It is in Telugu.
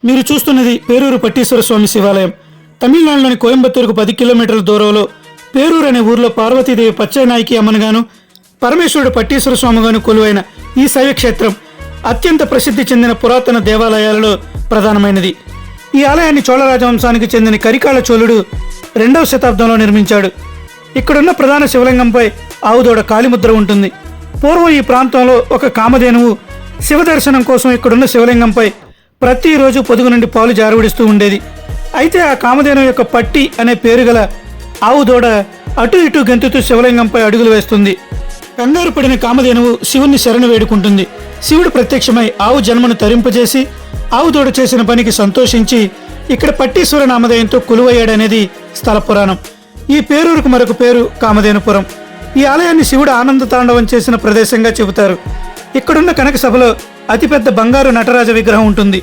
మీరు చూస్తున్నది పేరూరు పట్టీశ్వర స్వామి శివాలయం. తమిళనాడులోని కోయంబత్తూరుకు 10 కిలోమీటర్ల దూరంలో పేరూరు అనే ఊర్లో పార్వతీదేవి పచ్చనాయికి అమ్మనుగాను పరమేశ్వరుడు పట్టీశ్వర స్వామిగాను కొలువైన ఈ శైవక్షేత్రం అత్యంత ప్రసిద్ధి చెందిన పురాతన దేవాలయాలలో ప్రధానమైనది. ఈ ఆలయాన్ని చోళ రాజవంశానికి చెందిన కరికాల చోళుడు 2వ శతాబ్దంలో నిర్మించాడు. ఇక్కడున్న ప్రధాన శివలింగంపై ఆవుదోడ కాలిముద్ర ఉంటుంది. పూర్వం ఈ ప్రాంతంలో ఒక కామధేనువు శివ దర్శనం కోసం ఇక్కడున్న శివలింగంపై ప్రతిరోజు పొదుగు నుండి పాలు జారవిడిస్తూ ఉండేది. అయితే ఆ కామధేనువు యొక్క పట్టి అనే పేరు గల ఆవుదోడ అటు ఇటు గెంతుతూ శివలింగంపై అడుగులు వేస్తుంది. కంగారు పడిన కామధేనువు శివుణ్ణి శరణు వేడుకుంటుంది. శివుడు ప్రత్యక్షమై ఆవు జన్మను తరింపజేసి ఆవుదోడ చేసిన పనికి సంతోషించి ఇక్కడ పట్టీశ్వర నామధేయంతో కొలువయ్యాడనేది స్థల పురాణం. ఈ పేరూరుకు మరొక పేరు కామధేనుపురం. ఈ ఆలయాన్ని శివుడు ఆనంద తాండవం చేసిన ప్రదేశంగా చెబుతారు. ఇక్కడున్న కనక సభలో అతిపెద్ద బంగారు నటరాజ విగ్రహం ఉంటుంది.